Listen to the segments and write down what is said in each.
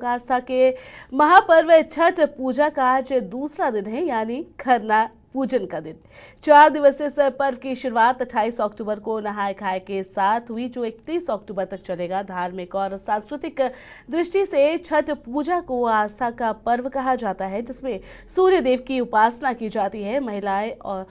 लोक आस्था के महापर्व छठ पूजा का आज दूसरा दिन है, यानी खरना पूजन का दिन। 4 दिवसीय इस पर्व की शुरुआत 28 अक्टूबर को नहाय खाए के साथ हुई, जो 31 अक्टूबर तक चलेगा। धार्मिक और सांस्कृतिक दृष्टि से छठ पूजा को आस्था का पर्व कहा जाता है, जिसमें सूर्य देव की उपासना की जाती है। महिलाएं और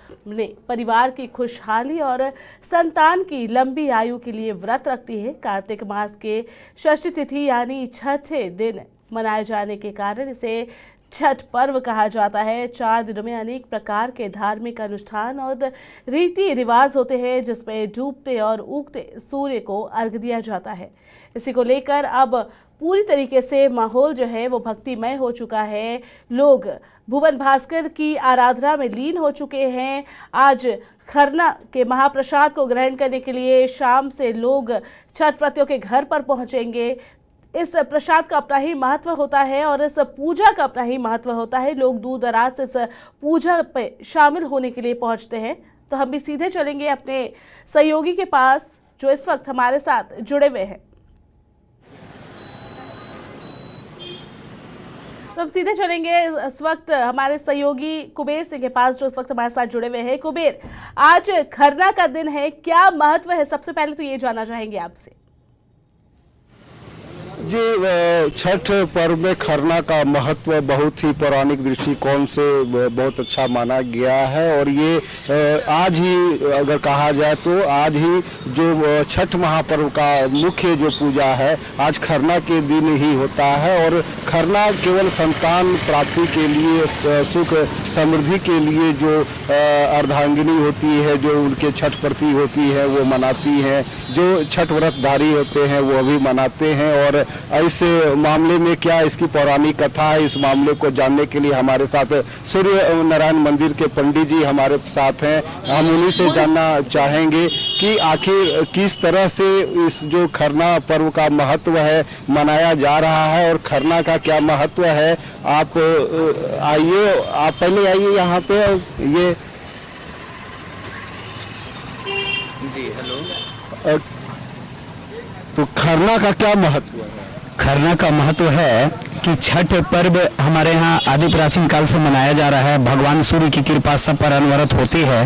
परिवार की खुशहाली और संतान की लंबी आयु के लिए व्रत रखती है। कार्तिक मास के षष्ठी तिथि यानी छठे दिन मनाए जाने के कारण इसे छठ पर्व कहा जाता है। 4 दिनों में अनेक प्रकार के धार्मिक अनुष्ठान और रीति रिवाज होते हैं, जिसमें डूबते और उगते सूर्य को अर्घ दिया जाता है। इसी को लेकर अब पूरी तरीके से माहौल जो है वो भक्तिमय हो चुका है। लोग भुवन भास्कर की आराधना में लीन हो चुके हैं। आज खरना के महाप्रसाद को ग्रहण करने के लिए शाम से लोग छठ व्रतियों के घर पर पहुंचेंगे। इस प्रसाद का अपना ही महत्व होता है और इस पूजा का अपना ही महत्व होता है। लोग दूर दराज से इस पूजा पे शामिल होने के लिए पहुंचते हैं। तो हम भी सीधे चलेंगे अपने सहयोगी के पास, जो इस वक्त हमारे साथ जुड़े हुए हैं। तो हम सीधे चलेंगे इस वक्त हमारे सहयोगी कुबेर सिंह के पास, जो इस वक्त हमारे साथ जुड़े हुए हैं। कुबेर, आज खरना का दिन है, क्या महत्व है? सबसे पहले तो ये जानना चाहेंगे आपसे। जी, छठ पर्व में खरना का महत्व बहुत ही पौराणिक दृष्टिकोण से बहुत अच्छा माना गया है। और ये आज ही अगर कहा जाए तो आज ही जो छठ महापर्व का मुख्य जो पूजा है आज खरना के दिन ही होता है। और खरना केवल संतान प्राप्ति के लिए, सुख समृद्धि के लिए जो अर्धांगिनी होती है, जो उनके छठ प्रति होती है, वो मनाती हैं। जो छठ व्रतधारी होते हैं वो भी मनाते हैं। और इस मामले में क्या इसकी पौराणिक कथा है, इस मामले को जानने के लिए हमारे साथ सूर्य नारायण मंदिर के पंडित जी हमारे साथ हैं। हम उन्हीं से जानना चाहेंगे कि आखिर किस तरह से इस जो खरना पर्व का महत्व है मनाया जा रहा है और खरना का क्या महत्व है। आप आइए, आप पहले आइए यहाँ पे। ये जी हेलो। तो खरना का क्या महत्व है? खरना का महत्व है कि छठ पर्व हमारे यहाँ आदि प्राचीन काल से मनाया जा रहा है। भगवान सूर्य की कृपा सब पर अनवरत होती है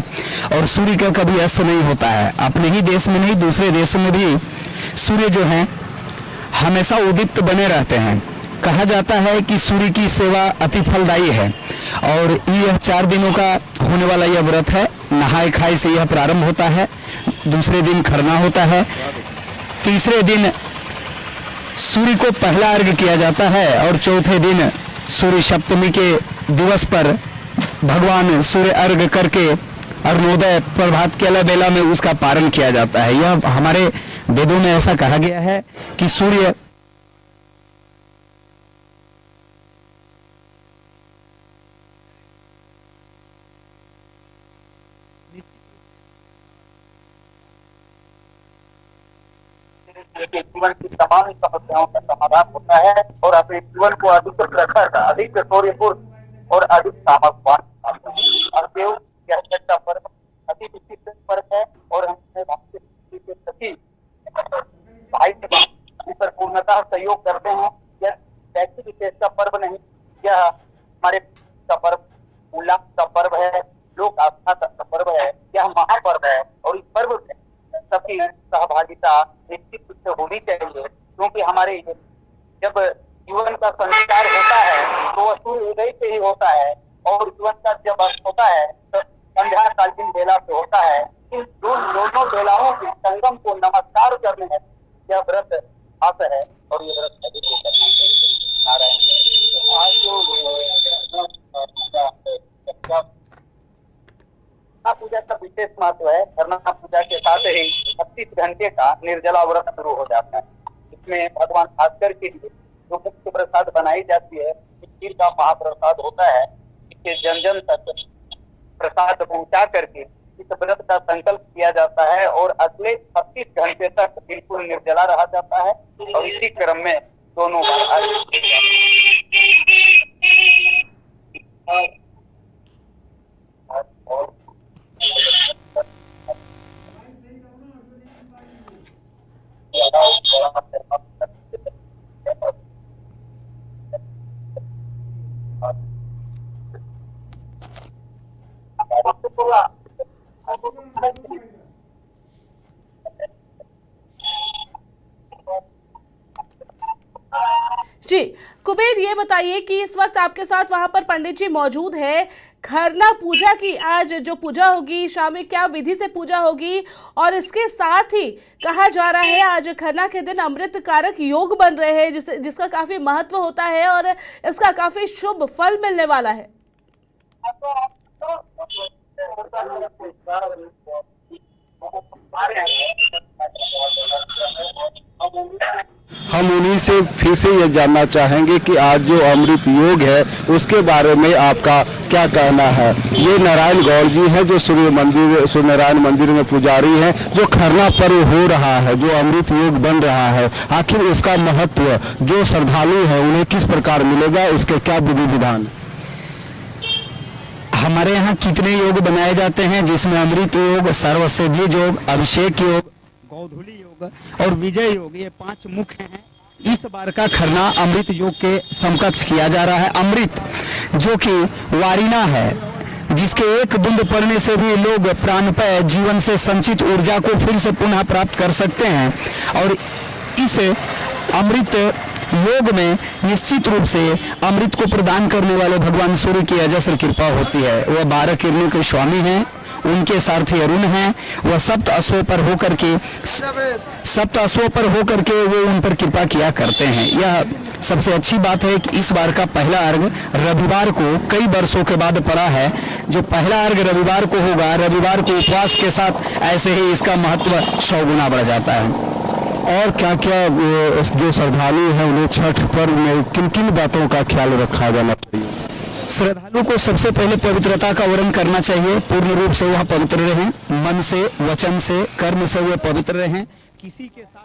और सूर्य का कभी अस्त नहीं होता है। अपने ही देश में नहीं, दूसरे देशों में भी सूर्य जो है हमेशा उदित बने रहते हैं। कहा जाता है कि सूर्य की सेवा अति फलदायी है। और यह 4 दिनों का होने वाला यह व्रत है। नहाय खाए से यह प्रारंभ होता है, दूसरे दिन खरना होता है, तीसरे दिन सूर्य को पहला अर्घ किया जाता है और चौथे दिन सूर्य सप्तमी के दिवस पर भगवान सूर्य अर्घ करके अरुणोदय प्रभात के बेला में उसका पारण किया जाता है। यह हमारे वेदों में ऐसा कहा गया है कि सूर्य जीवन की तमाम समस्याओं का समाधान होता है और अपने जीवन को अधिक प्रखर, अधिक शौर्यपूर्ण और अधिक सामर्थ्यवान अतएव यह छठ का पर्व अति विशिष्ट पर्व है और हम के प्रति भाई पर पूर्णतः सहयोग करते हैं। यह व्यक्ति विशेष का पर्व नहीं, यह हमारे का पर्व उल्लास का पर्व है, लोक आस्था का पर्व है, यह महापर्व है। और इस पर्व में सबकी सहभागिता निश्चित रूप से होनी चाहिए, क्योंकि हमारे जब जीवन का संस्कार होता है तो वह सूर्य उदय से ही होता है और जीवन का जब अस्त होता है तो संध्या कालीन बेला से होता है। इन दोनों बेलाओं के संगम को नमस्कार करने में यह व्रत आस है और ये व्रत सभी को करना चाहिए। पूजा का विशेष महत्व है। खरना पूजा के साथ ही 36 घंटे का निर्जला व्रत शुरू हो जाता है। इसमें भगवान भास्कर के लिए जो मुख्य प्रसाद बनाई जाती है, खीर का महाप्रसाद होता है। इसके जन जन तक प्रसाद पहुंचा करके इस व्रत का संकल्प किया जाता है और अगले 36 घंटे तक बिल्कुल निर्जला रहा जाता है। और इसी क्रम में दोनों बार जी कुबेर, ये बताइए कि इस वक्त आपके साथ वहां पर पंडित जी मौजूद है। खरना पूजा की आज जो पूजा होगी, शाम में क्या विधि से पूजा होगी, और इसके साथ ही कहा जा रहा है आज खरना के दिन अमृत कारक योग बन रहे हैं जिसका काफी महत्व होता है और इसका काफी शुभ फल मिलने वाला है। हम उन्हीं से फिर से ये जानना चाहेंगे कि आज जो अमृत योग है उसके बारे में आपका क्या कहना है। ये नारायण गौर जी हैं जो सूर्य नारायण मंदिर में पुजारी हैं। जो खरना पर्व हो रहा है, जो अमृत योग बन रहा है, आखिर उसका महत्व जो श्रद्धालु है उन्हें किस प्रकार मिलेगा, उसके क्या विधि विधान? हमारे यहाँ कितने योग बनाए जाते हैं, जिसमें अमृत योग, सर्वसिद्धि योग, अभिषेक योग, गौधुली योग और विजय योग, ये 5 मुख्य हैं। इस बार का खरना अमृत योग के समकक्ष किया जा रहा है। अमृत जो कि वारिना है, जिसके एक बूंद पड़ने से भी लोग प्राणपय जीवन से संचित ऊर्जा को फिर से पुनः प्राप्त कर सकते हैं। और इस अमृत योग में निश्चित रूप से अमृत को प्रदान करने वाले भगवान सूर्य की अजस्र कृपा होती है। वह 12 किरणों के स्वामी हैं, उनके सारथी अरुण हैं। वह सप्त अश्वों पर होकर के वो उन पर कृपा किया करते हैं। यह सबसे अच्छी बात है कि इस बार का पहला अर्घ रविवार को कई वर्षों के बाद पड़ा है। जो पहला अर्घ रविवार को होगा, रविवार को उपवास के साथ ऐसे ही इसका महत्व 100 गुना बढ़ जाता है। और क्या क्या जो श्रद्धालु हैं उन्हें छठ पर्व में किन किन बातों का ख्याल रखा जाना चाहिए? श्रद्धालु को सबसे पहले पवित्रता का वर्ण करना चाहिए। पूर्ण रूप से वह पवित्र रहें, मन से, वचन से, कर्म से वह पवित्र रहें। किसी के साथ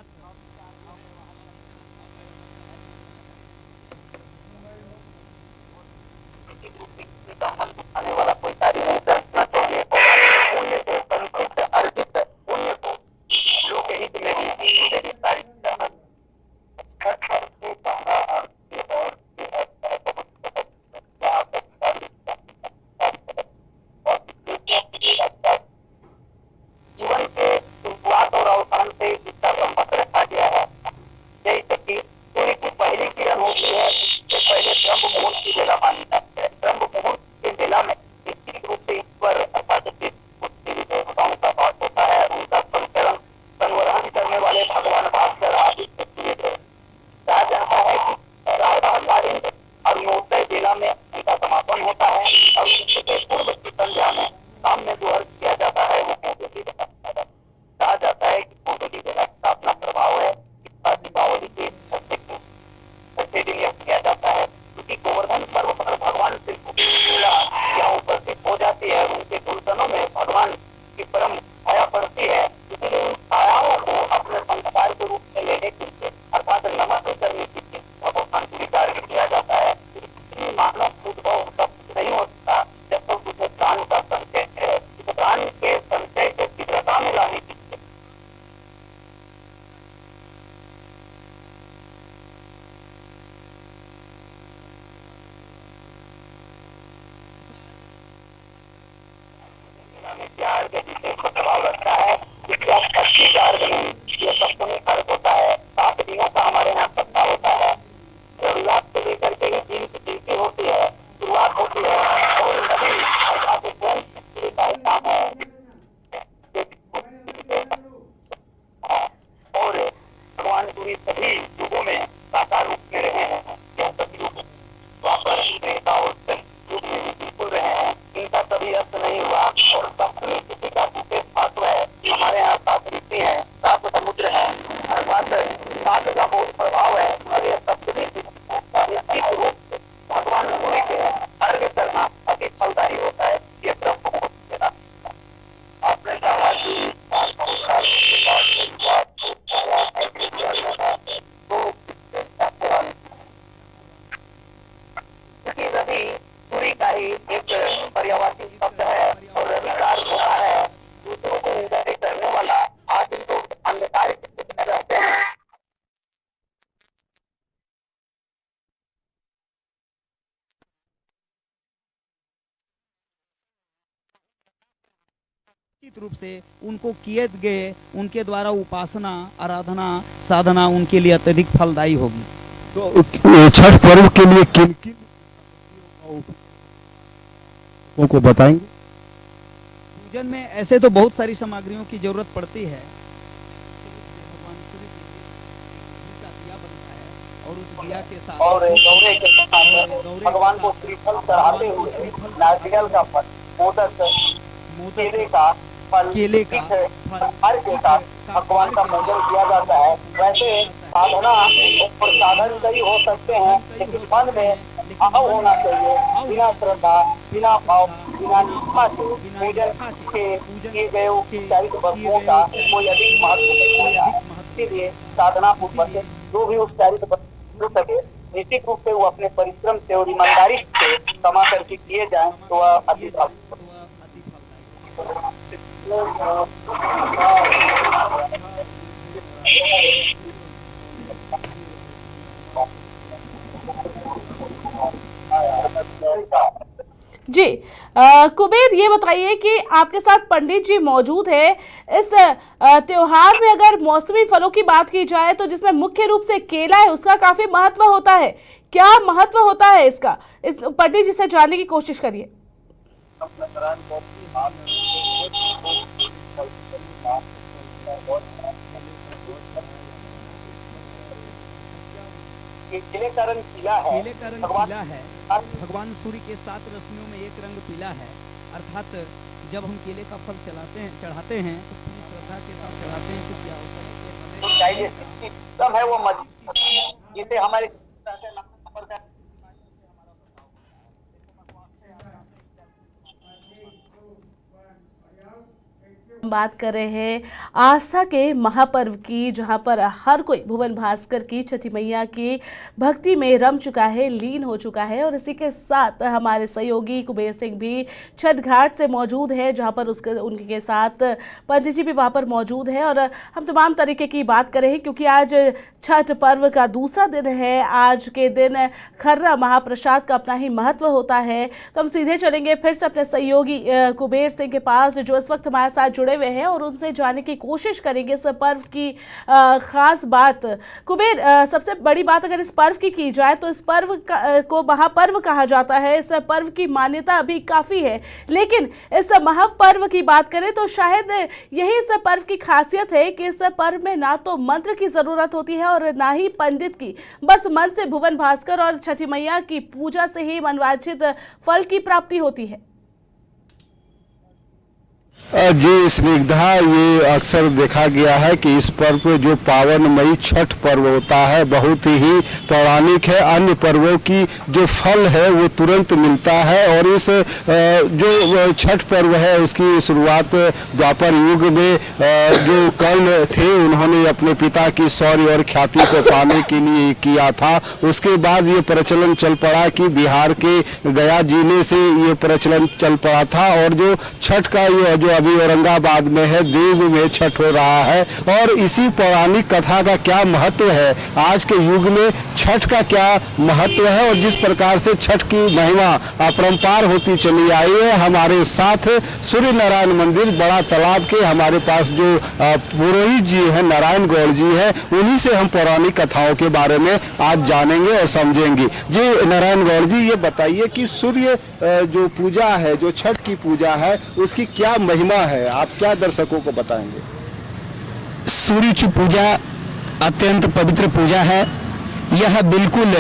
रूप से उनको किए गए उनके द्वारा उपासना, आराधना, साधना उनके लिए अत्यधिक फलदायी होगी। तो छठ पर्व के लिए किन किन को बताएंगे? पूजन में ऐसे तो बहुत सारी सामग्रियों की जरूरत पड़ती है। भगवान सूर्य के लिए घी का दिया बनता है और उस दिया के साथ और गौरे के साथ भगवान को श्रीफल चढ़ाते हुए नारियल का फल, मोदक, केले का फल, केले का फल, हर के साथ भगवान का पूजन किया जाता है। वैसे साधना और साधन कई हो सकते हैं, लेकिन मन में भाव होना चाहिए। बिना श्रद्धा, बिना भाव, बिना निष्ठा से पूजन के किए गए उपचारित वस्तुओं का कोई अधिक महत्व नहीं होगा। इसीलिए साधना पूर्वक जो भी उपचारित वस्तु सके, निश्चित रूप से वो अपने परिश्रम से और ईमानदारी से कमा करके किए जाएं तो वह अधिक जी कुबेर, ये बताइए कि आपके साथ पंडित जी मौजूद है। इस त्योहार में अगर मौसमी फलों की बात की जाए तो जिसमें मुख्य रूप से केला है, उसका काफी महत्व होता है। क्या महत्व होता है इसका? इस पंडित जी से जानने की कोशिश करिए। केले का रंग पीला है। केले का रंग पीला है। भगवान सूर्य के 7 रश्मियों में एक रंग पीला है। अर्थात जब हम केले का फल चढ़ाते हैं तो पूरी श्रद्धा के साथ चढ़ाते हैं तो क्या होता है कि सिस्टम है वो मजबूत, जिसे हमारे बात कर रहे हैं आस्था के महापर्व की, जहां पर हर कोई भुवन भास्कर की छठी मैया की भक्ति में रम चुका है, लीन हो चुका है। और इसी के साथ हमारे सहयोगी कुबेर सिंह भी छठ घाट से मौजूद है, जहां पर उनके साथ पंडित जी भी वहां पर मौजूद है। और हम तमाम तरीके की बात कर रहे हैं क्योंकि आज छठ पर्व का दूसरा दिन है। आज के दिन खर्रा महाप्रसाद का अपना ही महत्व होता है। तो हम सीधे चलेंगे फिर से अपने सहयोगी कुबेर सिंह के पास, जो इस वक्त हमारे साथ जुड़े हुए हैं, और उनसे जानने की कोशिश करेंगे इस पर्व की खास बात। कुबेर, सबसे बड़ी बात अगर इस पर्व की जाए तो इस पर्व को महापर्व कहा जाता है। इस पर्व की मान्यता अभी काफी है, लेकिन इस महापर्व की बात करें तो शायद यही इस पर्व की खासियत है कि इस पर्व में ना तो मंत्र की जरूरत होती है और ना ही पंडित की। बस मन से भुवन भास्कर और छठी मैया की पूजा से ही मनवांछित फल की प्राप्ति होती है। जी स्निग्धा, ये अक्सर देखा गया है कि इस पर्व पे जो पावनमयी छठ पर्व होता है बहुत ही पौराणिक है। अन्य पर्वों की जो फल है वो तुरंत मिलता है, और इस जो छठ पर्व है उसकी शुरुआत द्वापर युग में जो कर्ण थे उन्होंने अपने पिता की शौर्य और ख्याति को पाने के लिए किया था। उसके बाद ये प्रचलन चल पड़ा कि बिहार के गया जिले से ये प्रचलन चल पड़ा था, और जो छठ का ये जो अभी औरंगाबाद में है, देव में छठ हो रहा है। और इसी पौराणिक कथा का क्या महत्व है, आज के युग में छठ का क्या महत्व है, और जिस प्रकार से छठ की महिमा अपरंपार होती चली आई है। हमारे साथ सूर्य नारायण मंदिर बड़ा तालाब के हमारे पास जो पुरोहित जी हैं, नारायण गौड़ जी हैं, उन्हीं से हम पौराणिक कथाओं के बारे में आज जानेंगे और समझेंगे। जी नारायण गौड़ जी, ये बताइए कि सूर्य जो पूजा है, जो छठ की पूजा है, उसकी क्या महिमा है, आप क्या दर्शकों को बताएंगे? सूर्य की पूजा अत्यंत पवित्र पूजा है। यह बिल्कुल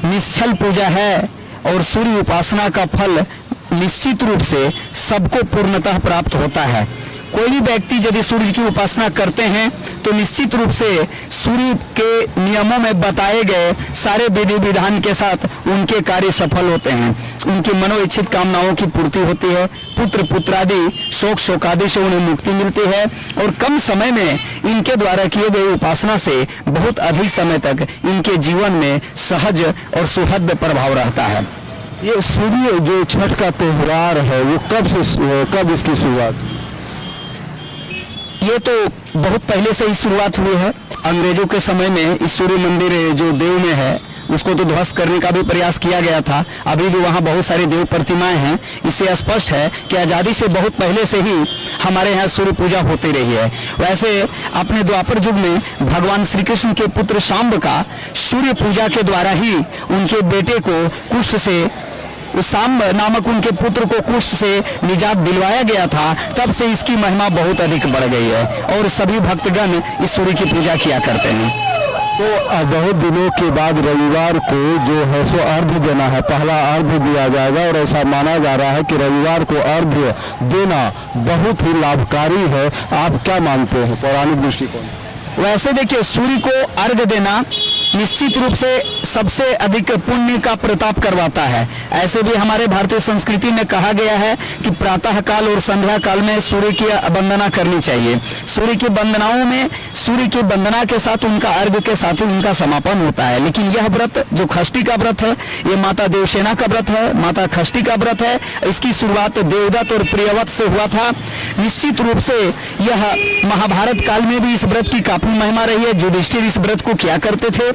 निश्चल पूजा है और सूर्य उपासना का फल निश्चित रूप से सबको पूर्णतः प्राप्त होता है। कोई भी व्यक्ति यदि सूर्य की उपासना करते हैं तो निश्चित रूप से सूर्य के नियमों में बताए गए सारे विधि विधान के साथ उनके कार्य सफल होते हैं। उनकी मनोइच्छित कामनाओं की पूर्ति होती है, पुत्र पुत्रादि शोक शोकादि से उन्हें मुक्ति मिलती है, और कम समय में इनके द्वारा किए गए उपासना से बहुत अधिक समय तक इनके जीवन में सहज और सुहृद प्रभाव रहता है। ये सूर्य जो छठ का त्योहार है वो कब इसकी शुरुआत? ये तो बहुत पहले से ही शुरुआत हुई है। अंग्रेजों के समय में इस सूर्य मंदिर जो देव में है उसको तो ध्वस्त करने का भी प्रयास किया गया था। अभी भी वहाँ बहुत सारी देव प्रतिमाएं हैं। इससे स्पष्ट है कि आज़ादी से बहुत पहले से ही हमारे यहाँ सूर्य पूजा होती रही है। वैसे अपने द्वापर युग में भगवान श्री कृष्ण के पुत्र शांब का सूर्य पूजा के द्वारा ही उनके बेटे को कुष्ठ से, उस सांब नामक उनके पुत्र को कुष्ठ से निजात दिलवाया गया था। तब से इसकी महिमा बहुत अधिक बढ़ गई है और सभी भक्तगण इस सूर्य की पूजा किया करते हैं। तो बहुत दिनों के बाद रविवार को जो है सो अर्घ्य देना है, पहला अर्घ्य दिया जाएगा और ऐसा माना जा रहा है कि रविवार को अर्घ्य देना बहुत ही लाभकारी है। आप क्या मानते हैं पौराणिक दृष्टिकोण? वैसे देखिए, सूर्य को अर्घ्य देना निश्चित रूप से सबसे अधिक पुण्य का प्रताप करवाता है। ऐसे भी हमारे भारतीय संस्कृति में कहा गया है कि प्रातः काल और संध्या काल में सूर्य की वंदना करनी चाहिए। सूर्य की वंदनाओं में सूर्य की वंदना के साथ उनका अर्घ्य के साथ ही उनका समापन होता है। लेकिन यह व्रत जो षष्ठी का व्रत है, ये माता देवसेना का व्रत है, माता षष्ठी का व्रत है। इसकी शुरुआत देवदत्त और प्रियव्रत से हुआ था। निश्चित रूप से यह महाभारत काल में भी इस व्रत की काफी महिमा रही है। युधिष्ठिर इस व्रत को किया करते थे,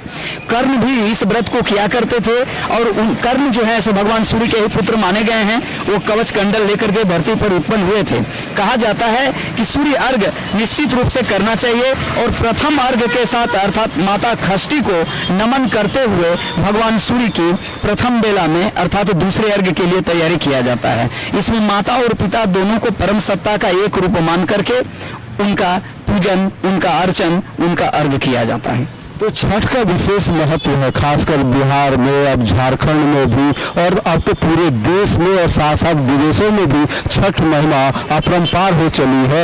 कर्ण भी इस व्रत को किया करते थे और उन कर्ण जो है भगवान सूर्य के ही पुत्र माने गए हैं। वो कवच कंडल लेकर के धरती पर उत्पन्न हुए थे। कहा जाता है कि सूर्य अर्घ्य निश्चित रूप से करना चाहिए और प्रथम अर्घ्य के साथ अर्थात माता षष्ठी को नमन करते हुए भगवान सूर्य की प्रथम बेला में अर्थात दूसरे अर्घ्य के लिए तैयारी किया जाता है। इसमें माता और पिता दोनों को परम सत्ता का एक रूप मान करके उनका पूजन, उनका अर्चन, उनका अर्घ्य किया जाता है। तो छठ का विशेष महत्व है, खासकर बिहार में, अब झारखंड में भी और अब तो पूरे देश में और साथ साथ विदेशों में भी छठ महिमा अपरंपार हो चली है।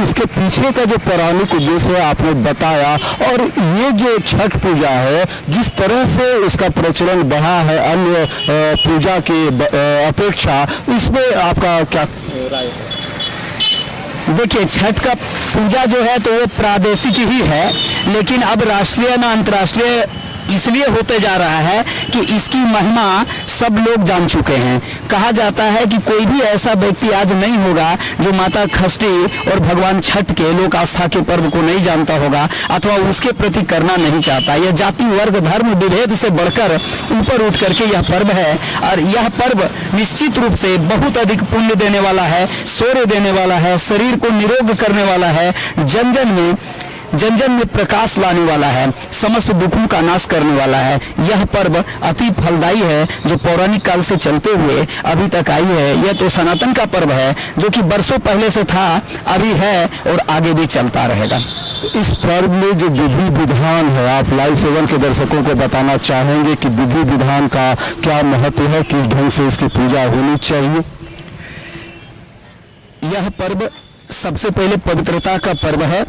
इसके पीछे का जो पौराणिक उद्देश्य है आपने बताया, और ये जो छठ पूजा है जिस तरह से उसका प्रचलन बढ़ा है अन्य पूजा के अपेक्षा, इसमें आपका क्या राय है? देखिए, छठ का पूजा जो है तो वो प्रादेशिक ही है, लेकिन अब राष्ट्रीय ना अंतर्राष्ट्रीय इसलिए होते जा रहा है कि इसकी महिमा सब लोग जान चुके हैं। कहा जाता है कि कोई भी ऐसा व्यक्ति आज नहीं होगा जो माता षष्ठी और भगवान छठ के लोक आस्था के पर्व को नहीं जानता होगा अथवा उसके प्रति करना नहीं चाहता। यह जाति, वर्ग, धर्म, विभेद से बढ़कर ऊपर उठ करके यह पर्व है और यह पर्व निश्चित रूप से बहुत अधिक पुण्य देने वाला है, शौर्य देने वाला है, शरीर को निरोग करने वाला है, जन जन में प्रकाश लाने वाला है, समस्त दुखों का नाश करने वाला है। यह पर्व अति फलदायी है जो पौराणिक काल से चलते हुए अभी तक आई है। यह तो सनातन का पर्व है जो कि बरसों पहले से था, अभी है और आगे भी चलता रहेगा। तो इस पर्व में जो विधि विधान है, आप लाइव सेवन के दर्शकों को बताना चाहेंगे कि विधि विधान का क्या महत्व है, किस ढंग से इसकी पूजा होनी चाहिए? यह पर्व सबसे पहले पवित्रता का पर्व है।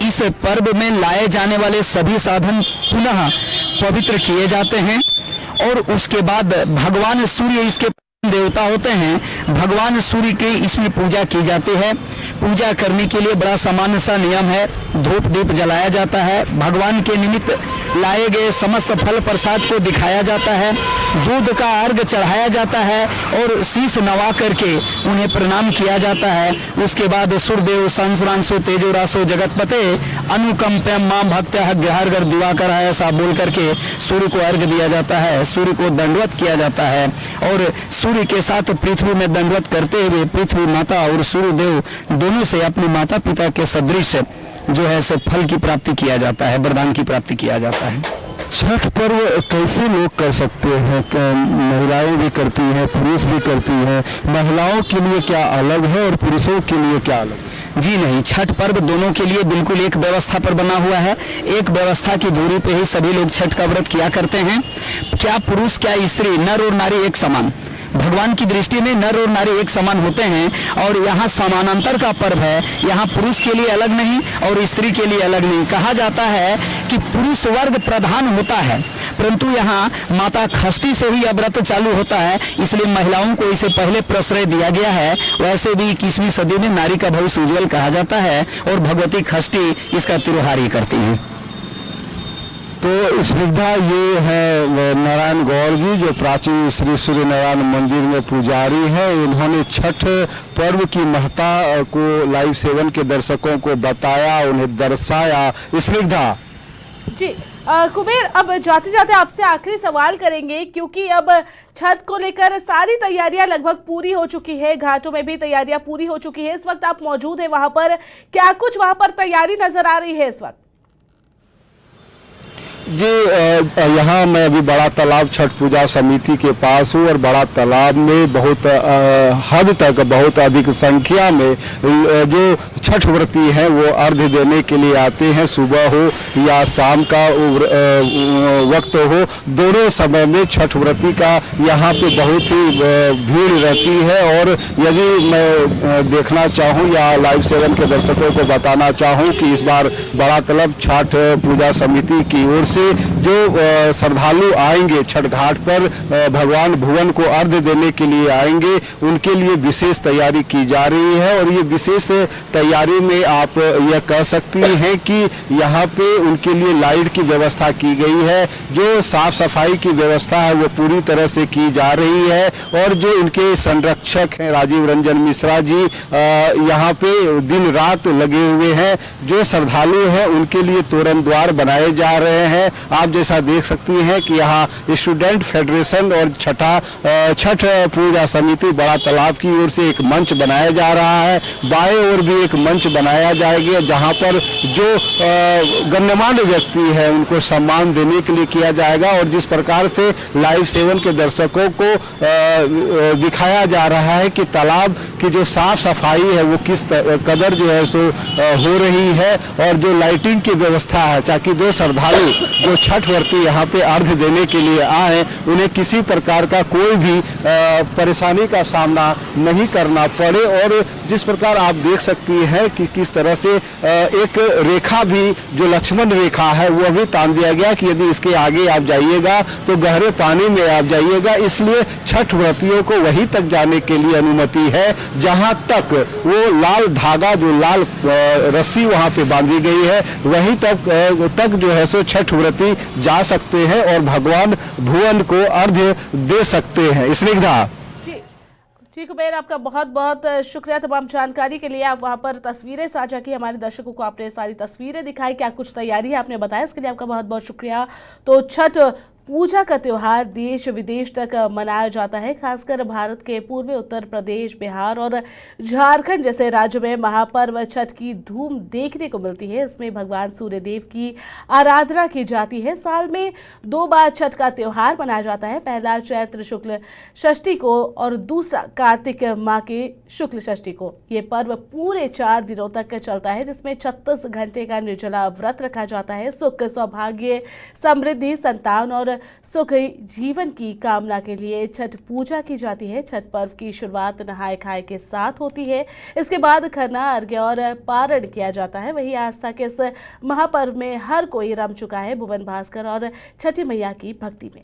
इस पर्व में लाए जाने वाले सभी साधन पुनः पवित्र किए जाते हैं और उसके बाद भगवान सूर्य इसके देवता होते हैं। भगवान सूर्य की इसमें पूजा की जाती है। पूजा करने के लिए बड़ा सामान्य सा नियम है, धूप दीप जलाया जाता है, भगवान के निमित्त लाए गए समस्त फल प्रसाद को दिखाया जाता है, दूध का अर्घ चढ़ाया जाता है और शीश नवा करके उन्हें प्रणाम किया जाता है। उसके बाद सूर्यदेव संसुरांशु तेजोरासो जगतपते अनुकंप्यम मां भक्त ग्रहर घर दिवाकर ऐसा बोल करके सूर्य को अर्घ दिया जाता है, सूर्य को दंडवत किया जाता है और सूर्य के साथ पृथ्वी में दंडवत करते हुए पृथ्वी माता और सूर्यदेव दोनों से अपने माता पिता के सदृश जो है से फल की प्राप्ति किया जाता है, वरदान की प्राप्ति किया जाता है। छठ पर्व कैसे लोग कर सकते हैं? महिलाएं भी करती हैं, पुरुष भी करती हैं। महिलाओं के लिए क्या अलग है और पुरुषों के लिए क्या अलग है? जी नहीं, छठ पर्व दोनों के लिए बिल्कुल एक व्यवस्था पर बना हुआ है। एक व्यवस्था की दूरी पे ही सभी लोग छठ का व्रत किया करते हैं। क्या पुरुष क्या स्त्री, नर और नारी एक समान, भगवान की दृष्टि में नर और नारी एक समान होते हैं और यहाँ समानांतर का पर्व है। यहाँ पुरुष के लिए अलग नहीं और स्त्री के लिए अलग नहीं। कहा जाता है कि पुरुष वर्ग प्रधान होता है, परंतु यहाँ माता षष्ठी से ही यह व्रत चालू होता है, इसलिए महिलाओं को इसे पहले प्रश्रय दिया गया है। वैसे भी 21वीं सदी में नारी का भविष्य उज्ज्वल कहा जाता है और भगवती षष्ठी इसका तिरोहार ही करती है। तो स्निग्धा, ये है नारायण गौर जी जो प्राचीन श्री सूर्य नारायण मंदिर में पुजारी है। इन्होंने छठ पर्व की महत्ता को लाइव सेवन के दर्शकों को बताया, उन्हें दर्शाया। स्निग्धा जी, कुबेर, अब जाते जाते आपसे आखिरी सवाल करेंगे, क्योंकि अब छठ को लेकर सारी तैयारियां लगभग पूरी हो चुकी है, घाटों में भी तैयारियां पूरी हो चुकी है। इस वक्त आप मौजूद हैं वहां पर, क्या कुछ वहां पर तैयारी नजर आ रही है इस वक्त? जी, यहाँ मैं अभी बड़ा तालाब छठ पूजा समिति के पास हूँ और बड़ा तालाब में बहुत हद तक बहुत अधिक संख्या में जो छठ व्रती हैं वो अर्घ्य देने के लिए आते हैं। सुबह हो या शाम का वक्त हो, दोनों समय में छठ व्रती का यहाँ पे बहुत ही भीड़ रहती है। और यदि मैं देखना चाहूँ या लाइव 7 के दर्शकों को बताना चाहूँ कि इस बार बड़ा तालाब छठ पूजा समिति की ओर से जो श्रद्धालु आएंगे छठ घाट पर भगवान भुवन को अर्घ्य देने के लिए आएंगे, उनके लिए विशेष तैयारी की जा रही है। और ये विशेष तैयारी में आप यह कह सकती हैं कि यहाँ पे उनके लिए लाइट की व्यवस्था की गई है, जो साफ सफाई की व्यवस्था है वो पूरी तरह से की जा रही है। और जो इनके संरक्षक हैं राजीव रंजन मिश्रा जी, यहाँ पे दिन रात लगे हुए हैं। जो श्रद्धालु हैं उनके लिए तोरण द्वार बनाए जा रहे हैं। आप जैसा देख सकती हैं कि यहाँ स्टूडेंट फेडरेशन और छठ पूजा समिति बड़ा तालाब की ओर से एक मंच बनाया जा रहा है। बाएं ओर भी एक मंच बनाया जाएगा जहां पर जो गण्यमान्य व्यक्ति है उनको सम्मान देने के लिए किया जाएगा। और जिस प्रकार से लाइव 7 के दर्शकों को दिखाया जा रहा है कि तालाब की जो साफ सफाई है वो किस कदर जो है सो हो रही है, और जो लाइटिंग की व्यवस्था है ताकि जो श्रद्धालु जो छठ व्रती यहाँ पे अर्घ्य देने के लिए आए उन्हें किसी प्रकार का कोई भी परेशानी का सामना नहीं करना पड़े। और जिस प्रकार आप देख सकती हैं कि किस तरह से एक रेखा भी जो लक्ष्मण रेखा है वो भी तान दिया गया कि यदि इसके आगे आप जाइएगा तो गहरे पानी में आप जाइएगा। इसलिए छठ व्रतियों को वहीं तक जाने के लिए अनुमति है जहां तक वो लाल धागा जो लाल रस्सी वहां पे बांधी गई है वहीं तक जो है सो छठ व्रती जा सकते हैं और भगवान भुवन को अर्घ्य दे सकते हैं। स्निग्धा जी कुबेर, आपका बहुत बहुत शुक्रिया तमाम जानकारी के लिए। आप वहां पर तस्वीरें साझा की, हमारे दर्शकों को आपने सारी तस्वीरें दिखाई, क्या कुछ तैयारी है आपने बताया, इसके लिए आपका बहुत बहुत शुक्रिया। तो छठ पूजा का त्योहार देश विदेश तक मनाया जाता है। खासकर भारत के पूर्वी उत्तर प्रदेश, बिहार और झारखंड जैसे राज्यों में महापर्व छठ की धूम देखने को मिलती है। इसमें भगवान सूर्य देव की आराधना की जाती है। साल में 2 बार छठ का त्योहार मनाया जाता है, पहला चैत्र शुक्ल षष्ठी को और दूसरा कार्तिक माह के शुक्ल षष्ठी को। ये पर्व पूरे 4 दिनों तक चलता है, जिसमें 36 घंटे का निर्जला व्रत रखा जाता है। सुख, सौभाग्य, समृद्धि, संतान और सुखी जीवन की कामना के लिए छठ पूजा की जाती है। छठ पर्व की शुरुआत नहाय खाए के साथ होती है। इसके बाद खरना, अर्घ्य और पारण किया जाता है। वही आस्था के इस महापर्व में हर कोई रम चुका है भुवन भास्कर और छठी मैया की भक्ति में।